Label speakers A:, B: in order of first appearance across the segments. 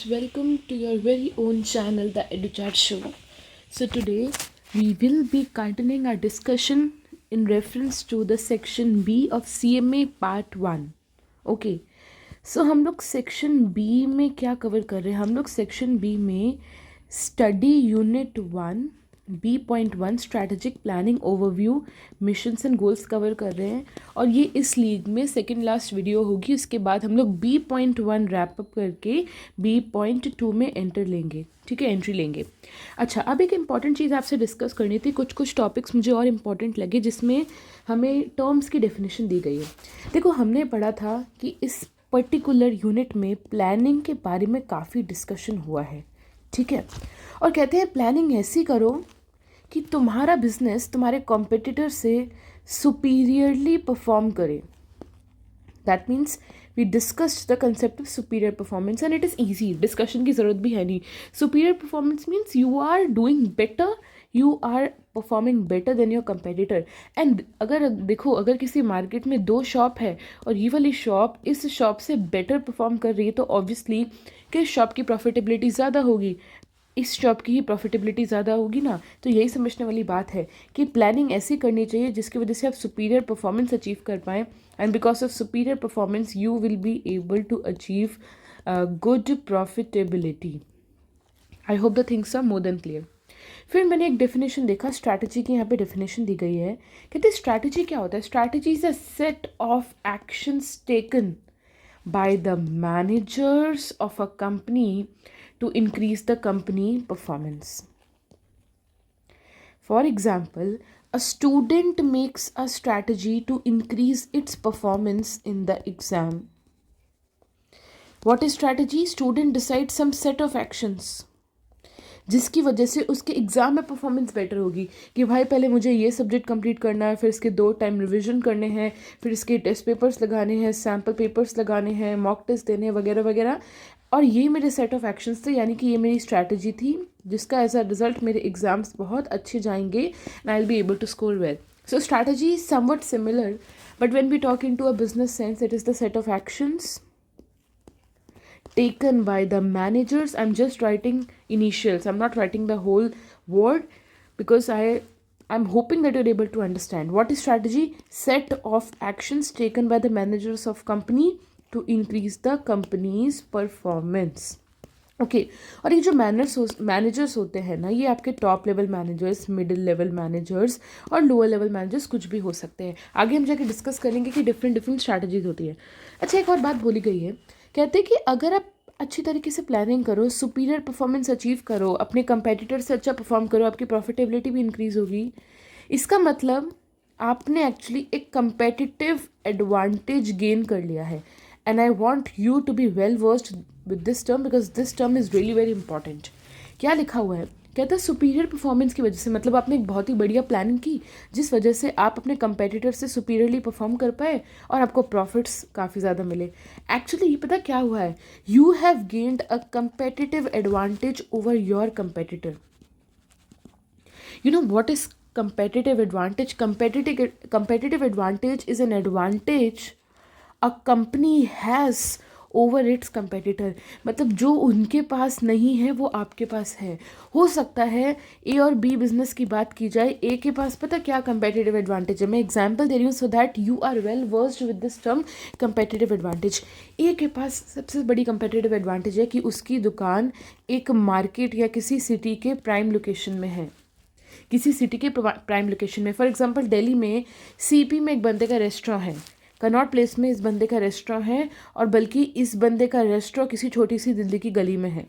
A: Welcome to your very own channel, the EduChat Show. So today we will be continuing our discussion in reference to the section B of CMA Part 1. Okay. So हम लोग section B में क्या cover कर रहे हैं? हम लोग section B में study unit 1 B.1 strategic planning overview missions and goals cover कर रहे हैं और ये इस लीग में सेकेंड लास्ट वीडियो होगी. उसके बाद हम लोग B.1 रैप अप करके B.2 में एंटर लेंगे. ठीक है, एंट्री लेंगे. अच्छा, अब एक इम्पॉर्टेंट चीज़ आपसे डिस्कस करनी थी. कुछ टॉपिक्स मुझे और इम्पॉर्टेंट लगे जिसमें हमें टर्म्स की डेफिनेशन दी गई है. देखो, हमने पढ़ा था कि इस पर्टिकुलर यूनिट में प्लानिंग के बारे में काफ़ी डिस्कशन हुआ है. ठीक है, और कहते हैं प्लानिंग ऐसी करो कि तुम्हारा बिजनेस तुम्हारे कॉम्पिटिटर से सुपीरियरली परफॉर्म करे. That means we discussed the concept of superior performance and it is easy. Discussion की ज़रूरत भी है नहीं. Superior performance means you are doing better, you are performing better than your competitor. And अगर देखो, अगर किसी मार्केट में 2 शॉप है और ये वाली शॉप इस शॉप से बेटर परफॉर्म कर रही है, तो ऑब्वियसली किस शॉप की प्रॉफिटेबिलिटी ज़्यादा होगी? इस शॉप की ही प्रॉफिटेबिलिटी ज़्यादा होगी ना. तो यही समझने वाली बात है कि प्लानिंग ऐसी करनी चाहिए जिसकी वजह से आप सुपीरियर परफॉर्मेंस अचीव कर पाएँ. And because of superior performance you will be able to achieve good profitability. I hope the things are more than clear. फिर मैंने एक डेफिनेशन देखा स्ट्रैटेजी की. यहाँ पे डेफिनेशन दी गई है. कहते हैं स्ट्रैटेजी क्या होता है? Strategy is a set of actions taken by the managers of a company to increase the company performance. For example, a student makes a strategy to increase its performance in the exam. What is strategy? Student decides some set of actions जिसकी वजह से उसके exam में performance better होगी. कि भाई पहले मुझे ये सब्जेक्ट कंप्लीट करना है, फिर इसके 2 टाइम रिवीजन करने हैं, फिर इसके टेस्ट पेपर्स लगाने हैं, सैम्पल पेपर्स लगाने हैं, मॉक टेस्ट देने हैं, वगैरह वगैरह. और ये मेरे सेट ऑफ एक्शंस थे, यानी कि ये मेरी स्ट्रैटेजी थी जिसका एज अ रिजल्ट मेरे एग्जाम्स बहुत अच्छे जाएंगे and I will be able to score well. So strategy is somewhat similar, but when we talk into a business sense it is the set of actions taken by the managers. I'm just writing initials, I'm not writing the whole word because I'm hoping that you're able to understand. What is strategy? Set of actions taken by the managers of company to increase the company's performance. Okay. और ये जो managers होते हैं ना, ये आपके top level managers, middle level managers और lower level managers कुछ भी हो सकते हैं. आगे हम जाके डिस्कस करेंगे कि डिफरेंट स्ट्रैटेजीज होती है. अच्छा, एक और बात बोली गई है. कहते हैं कि अगर आप अच्छी तरीके से प्लानिंग करो, सुपीरियर परफॉर्मेंस अचीव करो, अपने कंपेटिटर से अच्छा परफॉर्म करो, आपकी प्रॉफिटेबिलिटी भी इंक्रीज होगी. इसका मतलब आपने एक्चुअली एक कंपेटिटिव एडवांटेज गेन कर लिया है. And I want you to be well versed with this term because this term is really very important. क्या लिखा हुआ है? कहता है सुपीरियर परफॉर्मेंस की वजह से, मतलब आपने एक बहुत ही बढ़िया प्लानिंग की जिस वजह से आप अपने कंपेटिटर से सुपीरियरली परफॉर्म कर पाए और आपको प्रॉफिट्स काफ़ी ज़्यादा मिले. एक्चुअली ये पता क्या हुआ है? You have gained a competitive advantage over your competitor. You know what is competitive advantage? Competitive advantage is an advantage a company has over its competitor. मतलब जो उनके पास नहीं है वो आपके पास है. हो सकता है ए और बी बिजनेस की बात की जाए, ए के पास पता क्या कंपेटिटिव एडवांटेज है. मैं एग्जांपल दे रही हूँ so that you are well versed with this term competitive advantage. A के पास सबसे बड़ी कंपेटिटिव एडवांटेज है कि उसकी दुकान एक मार्केट या किसी सिटी के प्राइम लोकेशन में है, किसी सिटी के प्राइम लोकेशन में. फॉर एग्जांपल दिल्ली में सीपी में एक बंदे का रेस्टोरेंट है, कनॉट प्लेस में इस बंदे का रेस्टोरेंट है, और बल्कि इस बंदे का रेस्टोरेंट किसी छोटी सी दिल्ली की गली में है.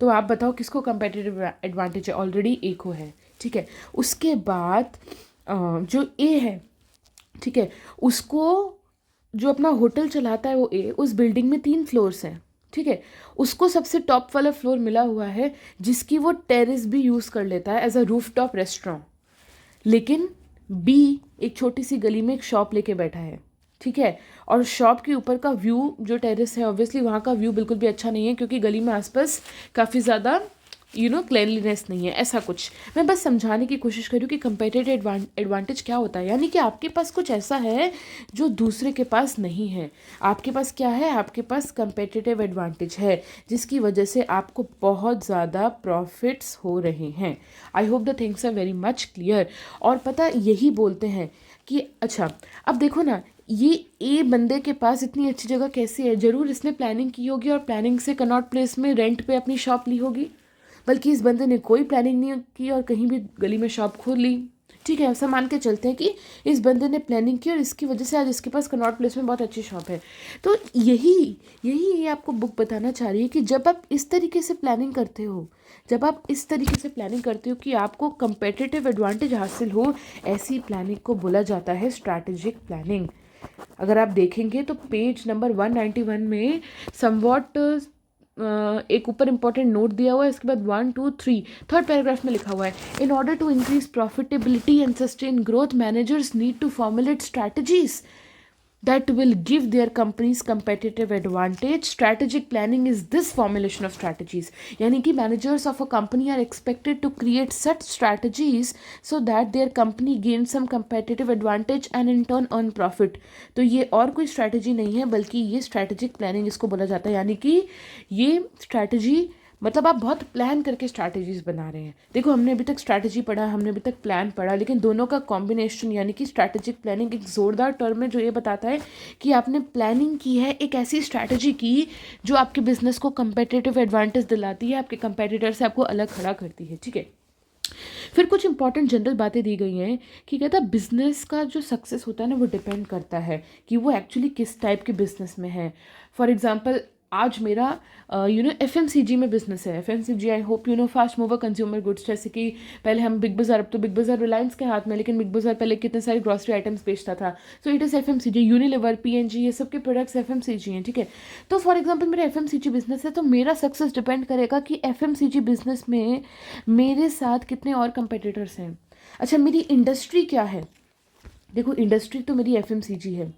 A: तो आप बताओ किसको कंपेटिटिव एडवांटेज है? ऑलरेडी ए को है. ठीक है. उसके बाद जो ए है, ठीक है, उसको जो अपना होटल चलाता है वो ए, उस बिल्डिंग में 3 फ्लोर्स हैं. ठीक है. उसको सबसे टॉप वाला फ्लोर मिला हुआ है जिसकी वो टेरेस भी यूज़ कर लेता है as a rooftop restaurant. लेकिन बी एक छोटी सी गली में एक शॉप लेके बैठा है. ठीक है. और शॉप के ऊपर का व्यू जो टेरेस है, ऑब्वियसली वहाँ का व्यू बिल्कुल भी अच्छा नहीं है क्योंकि गली में आसपास काफ़ी ज़्यादा क्लेनलीनेस नहीं है, ऐसा कुछ। मैं बस समझाने की कोशिश कर रही हूँ कि कंपेटिटिव एडवांटेज क्या होता है, यानी कि आपके पास कुछ ऐसा है जो दूसरे के पास नहीं है। आपके पास क्या है, आपके पास कंपेटिटिव एडवांटेज है जिसकी वजह से आपको बहुत ज़्यादा प्रॉफिट्स हो रहे हैं। I hope the things are very much clear. और पता यही बोलते हैं कि अच्छा अब देखो ना, ये ए बंदे के पास इतनी अच्छी जगह कैसे है, ज़रूर इसने प्लानिंग की होगी और प्लानिंग से कनॉट प्लेस में रेंट पे अपनी शॉप ली होगी। बल्कि इस बंदे ने कोई प्लानिंग नहीं की और कहीं भी गली में शॉप खोल ली। ठीक है, ऐसा मान के चलते हैं कि इस बंदे ने प्लानिंग की और इसकी वजह से आज इसके पास कनॉट प्लेस में बहुत अच्छी शॉप है। तो यही यही ये आपको बुक बताना चाह रही है कि जब आप इस तरीके से प्लानिंग करते हो, जब आप इस तरीके से प्लानिंग करते हो कि आपको कंपेटिटिव एडवांटेज हासिल हो, ऐसी प्लानिंग को बोला जाता है स्ट्रैटेजिक प्लानिंग। अगर आप देखेंगे तो पेज नंबर 191 में समवॉट एक ऊपर इंपॉर्टेंट नोट दिया हुआ है, इसके बाद 1 2 3 थर्ड पैराग्राफ में लिखा हुआ है, in order to increase profitability and sustain growth managers need to formulate strategies that will give their companies competitive advantage. Strategic planning is this formulation of strategies. यानी कि managers of a company are expected to create such strategies so that their company gains some competitive advantage and in turn earn profit. तो ये और कोई strategy नहीं है बल्कि ये strategic planning इसको बोला जाता है। यानी कि ये strategy मतलब आप बहुत प्लान करके स्ट्रैटेजीज बना रहे हैं। देखो हमने अभी तक स्ट्रैटेजी पढ़ा, हमने अभी तक प्लान पढ़ा, लेकिन दोनों का कॉम्बिनेशन यानी कि स्ट्रैटेजिक प्लानिंग एक ज़ोरदार टर्म है जो ये बताता है कि आपने प्लानिंग की है, एक ऐसी स्ट्रैटेजी की जो आपके बिजनेस को कंपेटिटिव एडवांटेज दिलाती है, आपके कंपेटिटर से आपको अलग खड़ा करती है। ठीक है, फिर कुछ इंपॉर्टेंट जनरल बातें दी गई हैं कि कहता है बिजनेस का जो सक्सेस होता है ना वो डिपेंड करता है कि वो एक्चुअली किस टाइप के बिजनेस में है। फॉर एग्जांपल आज मेरा FMCG में बिजनेस है। FMCG I hope fast mover consumer goods, जैसे कि पहले हम बिग बाज़ार, अब तो बिग बाज़ार रिलायंस के हाथ में, लेकिन बिग बाज़ार पहले कितने सारे ग्रॉसरी आइटम्स बेचता था। So it is FMCG, Unilever, PNG, ये सब के प्रोडक्ट्स FMCG हैं। ठीक है, तो फॉर एग्जाम्पल मेरा FMCG बिजनेस है, तो मेरा सक्सेस डिपेंड करेगा कि FMCG बिजनेस में मेरे साथ कितने और कंपेटिटर्स हैं। अच्छा, मेरी इंडस्ट्री क्या है, देखो इंडस्ट्री तो मेरी FMCG है।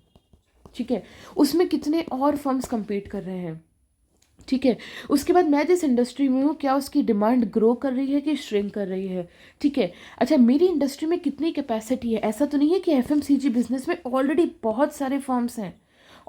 A: ठीक है, उसमें कितने और फर्म्स compete कर रहे हैं। ठीक है, उसके बाद मैं जिस इंडस्ट्री में हूँ क्या उसकी डिमांड ग्रो कर रही है कि श्रिंक कर रही है। ठीक है, अच्छा मेरी इंडस्ट्री में कितनी कैपेसिटी है। ऐसा तो नहीं है कि FMCG बिजनेस में ऑलरेडी बहुत सारे फर्म्स हैं,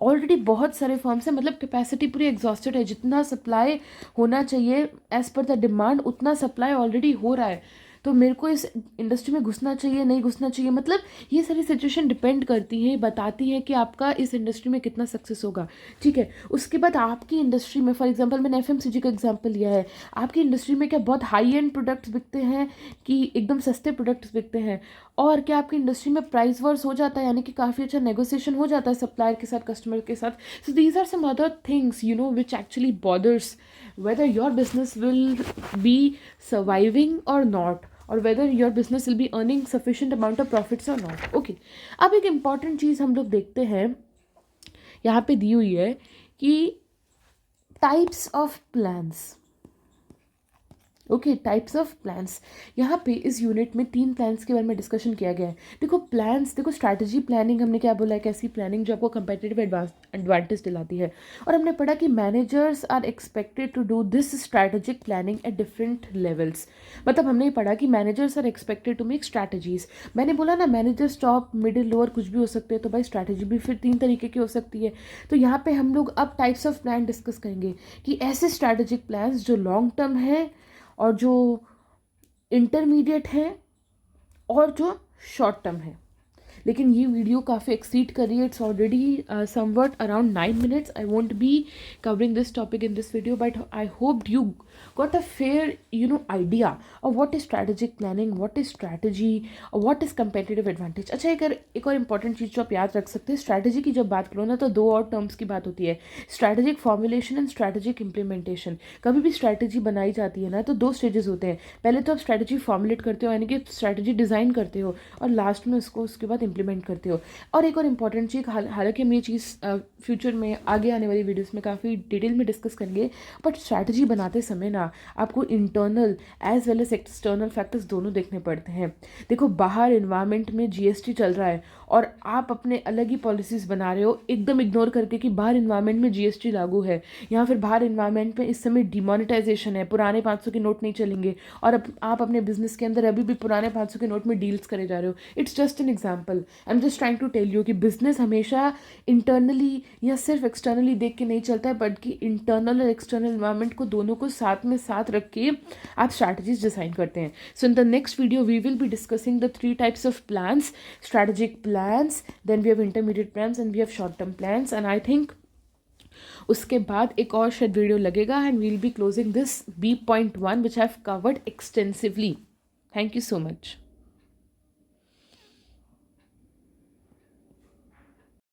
A: मतलब कैपेसिटी पूरी एग्जॉस्टेड है, जितना सप्लाई होना चाहिए एज पर द डिमांड उतना सप्लाई ऑलरेडी हो रहा है। तो मेरे को इस इंडस्ट्री में घुसना चाहिए, नहीं घुसना चाहिए, मतलब ये सारी सिचुएशन डिपेंड करती हैं, बताती हैं कि आपका इस इंडस्ट्री में कितना सक्सेस होगा। ठीक है, उसके बाद आपकी इंडस्ट्री में, फॉर एग्जांपल मैंने FMCG का एग्जांपल लिया है, आपकी इंडस्ट्री में क्या बहुत हाई एंड प्रोडक्ट्स बिकते हैं कि एकदम सस्ते प्रोडक्ट्स बिकते हैं, और क्या आपकी इंडस्ट्री में प्राइस वर्स हो जाता है, यानी कि काफ़ी अच्छा नेगोशिएशन हो जाता है सप्लायर के साथ, कस्टमर के साथ। So these are some other things which actually bothers whether your business will be surviving or not, or whether your business will be earning sufficient amount of profits or not. Okay, अब एक important चीज़ हम लोग देखते हैं, यहाँ पे दी हुई है कि types of plans. Okay, types of plans, यहाँ पे इस यूनिट में 3 प्लान्स के बारे में डिस्कशन किया गया है। देखो प्लान्स, देखो स्ट्रैटेजी प्लानिंग हमने क्या बोला है, कैसी प्लानिंग जो आपको कंपेटिटिव एडवांटेज दिलाती है। और हमने पढ़ा कि managers are expected to do this strategic planning at different levels. मतलब हमने ये पढ़ा कि managers are expected to make strategies. मैंने बोला ना मैनेजर्स टॉप, मिडिल, लोअर कुछ भी हो सकते हैं, तो भाई स्ट्रैटेजी भी फिर 3 तरीके की हो सकती है। तो यहाँ पे हम लोग अब टाइप्स ऑफ प्लान डिस्कस करेंगे कि ऐसे स्ट्रैटेजिक प्लान्स जो लॉन्ग टर्म है और जो इंटरमीडिएट है और जो शॉर्ट टर्म है। लेकिन ये वीडियो काफ़ी एक्सीड कर रही है, it's already somewhat around 9 minutes. I won't be covering this topic in this video, but I hoped you got a fair idea of what is strategic planning, what is strategy, or what is competitive advantage. अच्छा, एक और important चीज़ जो आप याद रख सकते हैं, strategy की जब बात करो ना तो 2 और टर्म्स की बात होती है, strategic formulation and strategic implementation. कभी भी स्ट्रैटेजी बनाई जाती है ना तो 2 स्टेजेस होते हैं, पहले तो आप स्ट्रैटेजी फॉर्मुलेट करते हो यानी कि स्ट्रैटेजी डिज़ाइन करते हो, और लास्ट में उसके बाद इम्प्लीमेंट करते हो। और एक और इम्पॉर्टेंट चीज़, हालांकि हम ये चीज़ फ्यूचर में आगे आने वाली वीडियोस में काफ़ी डिटेल में डिस्कस करेंगे, बट स्ट्रैटेजी बनाते समय ना आपको internal as well as external factors दोनों देखने पड़ते हैं। देखो बाहर इन्वायरमेंट में GST चल रहा है और आप अपने अलग ही पॉलिसीज़ बना रहे हो एकदम इग्नोर करके कि बाहर इन्वायरमेंट में जीएसटी लागू है, या फिर बाहर इन्वायरमेंट में इस समय डिमोनेटाइजेशन है, पुराने 500 के नोट नहीं चलेंगे, और अब आप अपने बिजनेस के अंदर अभी भी पुराने 500 के नोट में डील्स करे जा रहे हो। It's just an example. I am just trying to tell you कि बिजनेस हमेशा इंटरनली या सिर्फ एक्सटर्नली देख के नहीं चलता है, बट कि इंटरनल और एक्सटर्नल इन्वायरमेंट को दोनों को साथ में साथ रख के आप स्ट्रैटेजीज डिज़ाइन करते हैं। So in the next video we will be discussing the 3 types of plans: strategic plans, then we have intermediate plans, and we have short term plans. And I think उसके बाद एक और शायद video लगेगा, and we'll be closing this B.1 which I have covered extensively. Thank you so much.